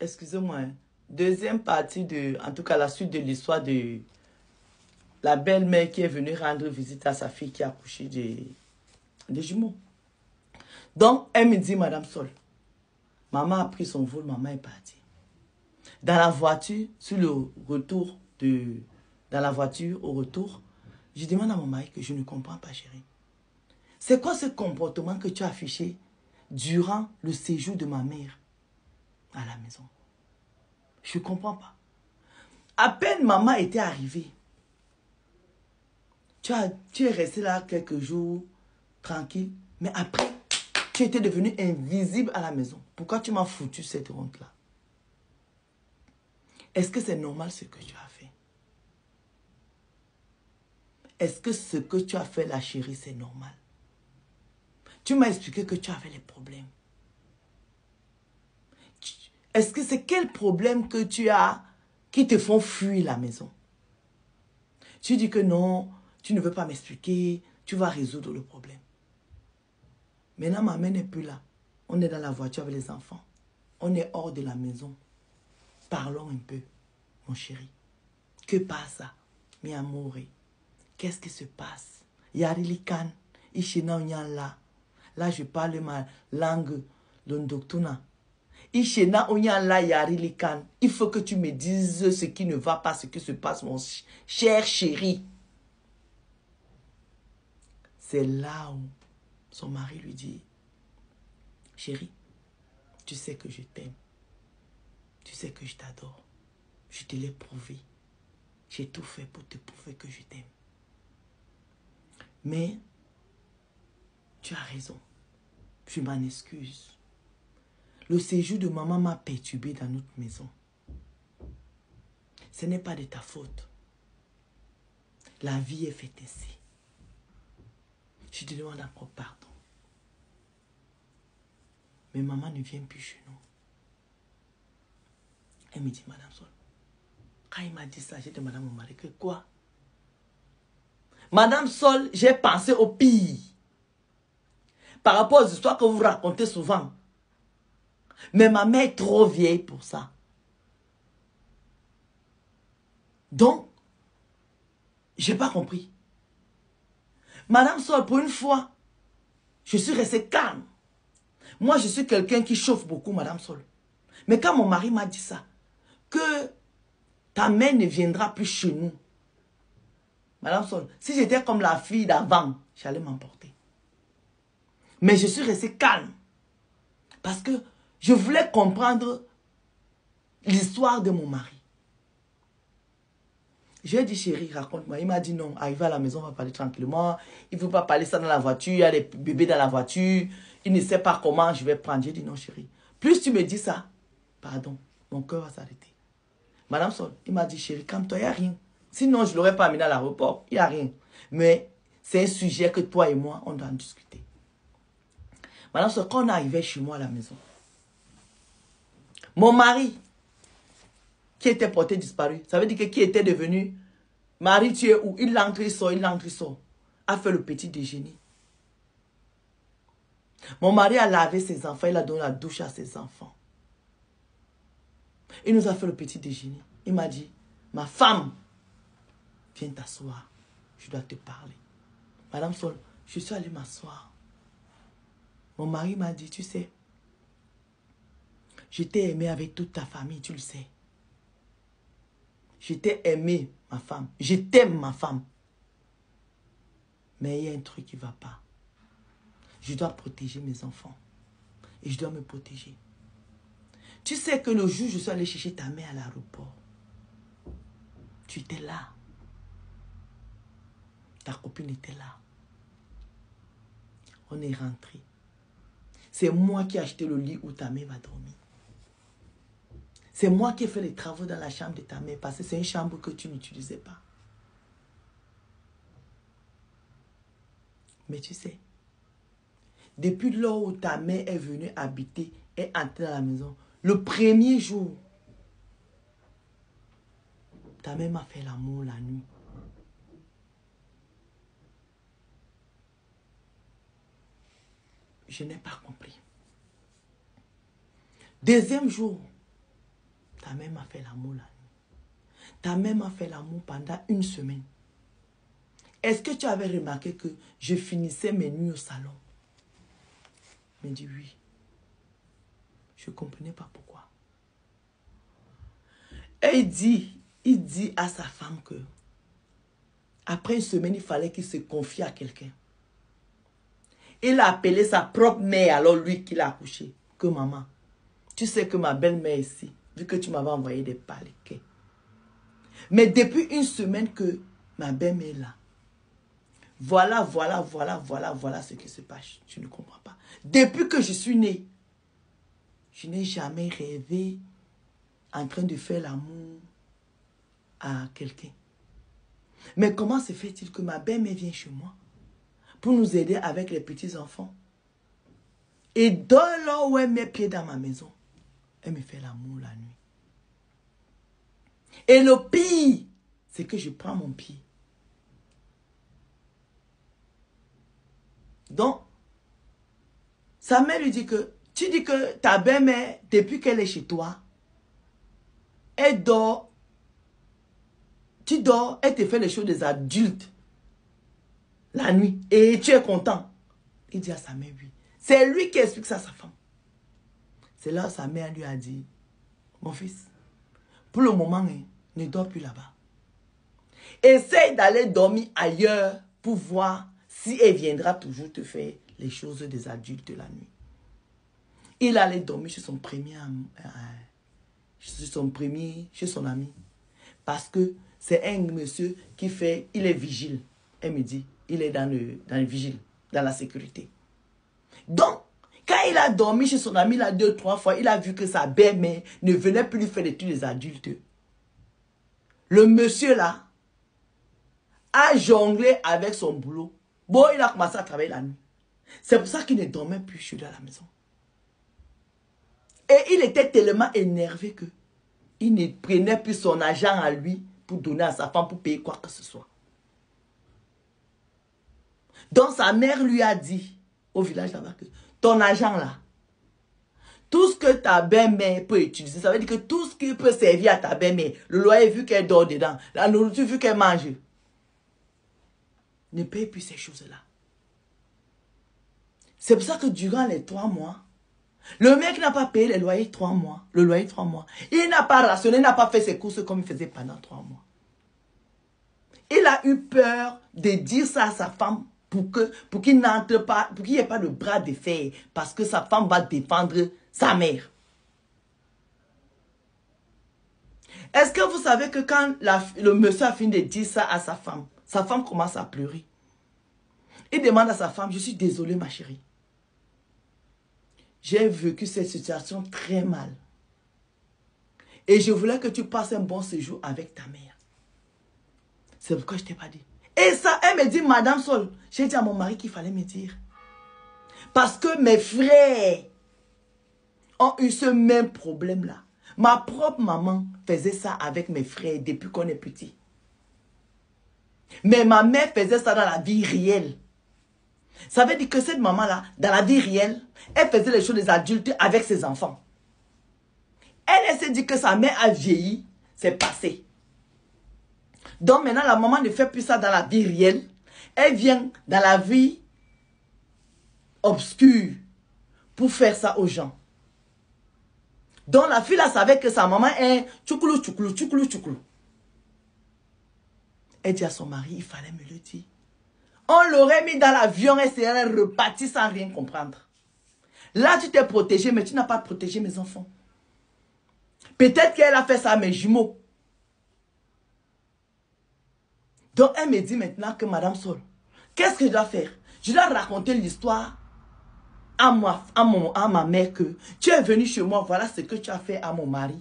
Excusez-moi. Hein. Deuxième partie de, en tout cas la suite de l'histoire de la belle-mère qui est venue rendre visite à sa fille qui a accouché des jumeaux. Donc, elle me dit, Madame Sol, maman a pris son vol, maman est partie. Dans la voiture, sur le retour dans la voiture, au retour, je demande à mon mari que je ne comprends pas, chérie. C'est quoi ce comportement que tu as affiché durant le séjour de ma mère à la maison? Je ne comprends pas. À peine maman était arrivée, tu es resté là quelques jours, tranquille, mais après, tu étais devenu invisible à la maison. Pourquoi tu m'as foutu cette honte-là? Est-ce que c'est normal ce que tu as fait? Est-ce que ce que tu as fait, la chérie, c'est normal? Tu m'as expliqué que tu avais les problèmes. Est-ce que c'est quel problème que tu as qui te font fuir la maison? Tu dis que non, tu ne veux pas m'expliquer, tu vas résoudre le problème. Maintenant, ma mère n'est plus là. On est dans la voiture avec les enfants. On est hors de la maison. Parlons un peu, mon chéri. Que passe? Mi amore? Qu'est-ce qui se passe? Yarilikan, Ishina là. Là, je parle ma langue l'ondoktuna. Ishena Onyala Yarilikan. Il faut que tu me dises ce qui ne va pas, ce qui se passe, mon cher chéri. C'est là où son mari lui dit, chéri, tu sais que je t'aime. Tu sais que je t'adore. Je te l'ai prouvé. J'ai tout fait pour te prouver que je t'aime. Mais, tu as raison. Je m'en excuse. Le séjour de maman m'a perturbé dans notre maison. Ce n'est pas de ta faute. La vie est faite ainsi. Je te demande encore pardon. Mais maman ne vient plus chez nous. Elle me dit, Madame Sol. Quand il m'a dit ça, j'ai demandé à mon mari que quoi? Madame Sol, j'ai pensé au pire. Par rapport aux histoires que vous racontez souvent. Mais ma mère est trop vieille pour ça. Donc, je n'ai pas compris. Madame Sol, pour une fois, je suis restée calme. Moi, je suis quelqu'un qui chauffe beaucoup, Madame Sol. Mais quand mon mari m'a dit ça, que ta mère ne viendra plus chez nous. Madame Sol, si j'étais comme la fille d'avant, j'allais m'emporter. Mais je suis restée calme. Parce que je voulais comprendre l'histoire de mon mari. Je lui ai dit, chérie, raconte-moi. Il m'a dit non, arrivé à la maison, on va parler tranquillement. Il ne faut pas parler ça dans la voiture. Il y a des bébés dans la voiture. Il ne sait pas comment je vais prendre. J'ai dit non, chérie. Plus tu me dis ça, pardon, mon cœur va s'arrêter. Madame Sol, il m'a dit, chérie, calme-toi, il n'y a rien. Sinon, je ne l'aurais pas amené à l'aéroport. Il n'y a rien. Mais c'est un sujet que toi et moi, on doit en discuter. Madame Sol, quand on arrivait chez moi à la maison, mon mari, qui était porté disparu, ça veut dire que qui était devenu, Marie, tu es où? Il entre, il sort, il entre, il sort. A fait le petit déjeuner. Mon mari a lavé ses enfants, il a donné la douche à ses enfants. Il nous a fait le petit déjeuner. Il m'a dit, ma femme, viens t'asseoir, je dois te parler. Madame Sol, je suis allée m'asseoir. Mon mari m'a dit, tu sais, je t'ai aimé avec toute ta famille, tu le sais. Je t'ai aimé, ma femme. Je t'aime, ma femme. Mais il y a un truc qui ne va pas. Je dois protéger mes enfants. Et je dois me protéger. Tu sais que le jour où je suis allée chercher ta mère à l'aéroport, tu étais là. Ta copine était là. On est rentré. C'est moi qui ai acheté le lit où ta mère va dormir. C'est moi qui ai fait les travaux dans la chambre de ta mère parce que c'est une chambre que tu n'utilisais pas. Mais tu sais, depuis lors où ta mère est venue habiter et entrer dans la maison, le premier jour, ta mère m'a fait l'amour la nuit. Je n'ai pas compris. Deuxième jour, ta mère m'a fait l'amour la nuit. Ta mère m'a fait l'amour pendant une semaine. Est-ce que tu avais remarqué que je finissais mes nuits au salon? Il me dit oui. Je ne comprenais pas pourquoi. Et il dit à sa femme que après une semaine, il fallait qu'il se confie à quelqu'un. Il a appelé sa propre mère, alors lui qui l'a accouché. Que maman, tu sais que ma belle-mère ici, vu que tu m'avais envoyé des paliquets. Mais depuis une semaine que ma belle-mère est là, voilà ce qui se passe. Tu ne comprends pas. Depuis que je suis née, je n'ai jamais rêvé en train de faire l'amour à quelqu'un. Mais comment se fait-il que ma belle-mère vient chez moi pour nous aider avec les petits-enfants? Et dès lors où elle met pied dans ma maison, elle me fait l'amour la nuit. Et le pire, c'est que je prends mon pied. Donc, sa mère lui dit que, tu dis que ta belle-mère, depuis qu'elle est chez toi, elle dort, tu dors, elle te fait les choses des adultes la nuit. Et tu es content. Il dit à sa mère, oui. C'est lui qui explique ça à sa femme. C'est là où sa mère lui a dit, mon fils, pour le moment, ne dors plus là-bas. Essaye d'aller dormir ailleurs pour voir si elle viendra toujours te faire les choses des adultes la nuit. Il allait dormir chez son chez son ami. Parce que c'est un monsieur qui fait, il est vigile. Elle me dit, il est dans le vigile, dans la sécurité. Donc, quand il a dormi chez son ami là 2-3 fois, il a vu que sa belle-mère ne venait plus lui faire des trucs des adultes. Le monsieur là a jonglé avec son boulot. Bon, il a commencé à travailler la nuit. C'est pour ça qu'il ne dormait plus chez lui à la maison. Et il était tellement énervé que il ne prenait plus son argent à lui pour donner à sa femme pour payer quoi que ce soit. Donc sa mère lui a dit au village là-bas que ton argent là, tout ce que ta belle-mère peut utiliser, ça veut dire que tout ce qui peut servir à ta belle-mère, le loyer vu qu'elle dort dedans, la nourriture vu qu'elle mange, ne paye plus ces choses-là. C'est pour ça que durant les 3 mois, le mec n'a pas payé le loyer 3 mois. Il n'a pas rationné, il n'a pas fait ses courses comme il faisait pendant 3 mois. Il a eu peur de dire ça à sa femme pour qu'il n'entre pas, pour qu'il n'y ait pas de bras de fer, parce que sa femme va défendre sa mère. Est-ce que vous savez que quand le monsieur a fini de dire ça à sa femme commence à pleurer. Il demande à sa femme, je suis désolé ma chérie. J'ai vécu cette situation très mal. Et je voulais que tu passes un bon séjour avec ta mère. C'est pourquoi je ne t'ai pas dit. Et ça, elle me dit, Madame Sol, j'ai dit à mon mari qu'il fallait me dire. Parce que mes frères ont eu ce même problème-là. Ma propre maman faisait ça avec mes frères depuis qu'on est petit. Mais ma mère faisait ça dans la vie réelle. Ça veut dire que cette maman-là, dans la vie réelle, elle faisait les choses des adultes avec ses enfants. Elle s'est dit que sa mère a vieilli, c'est passé. Donc maintenant, la maman ne fait plus ça dans la vie réelle. Elle vient dans la vie obscure pour faire ça aux gens. Donc la fille là savait que sa maman est tchoukoulou, tchoukoulou, tchoukoulou, tchoukoulou. Elle dit à son mari, il fallait me le dire. On l'aurait mis dans l'avion et serait reparti sans rien comprendre. Là, tu t'es protégé, mais tu n'as pas protégé mes enfants. Peut-être qu'elle a fait ça à mes jumeaux. Donc, elle me dit maintenant que Madame Sol, qu'est-ce que je dois faire? Je dois raconter l'histoire à ma mère que tu es venu chez moi, voilà ce que tu as fait à mon mari.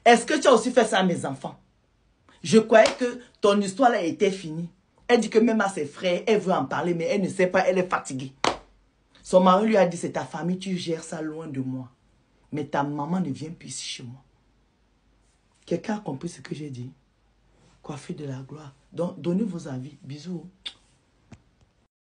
Est-ce que tu as aussi fait ça à mes enfants? Je croyais que ton histoire là était finie. Elle dit que même à ses frères, elle veut en parler, mais elle ne sait pas, elle est fatiguée. Son mari lui a dit, c'est ta famille, tu gères ça loin de moi. Mais ta maman ne vient plus ici chez moi. Quelqu'un a compris ce que j'ai dit? Coiffée de la gloire. Donc, donnez vos avis. Bisous.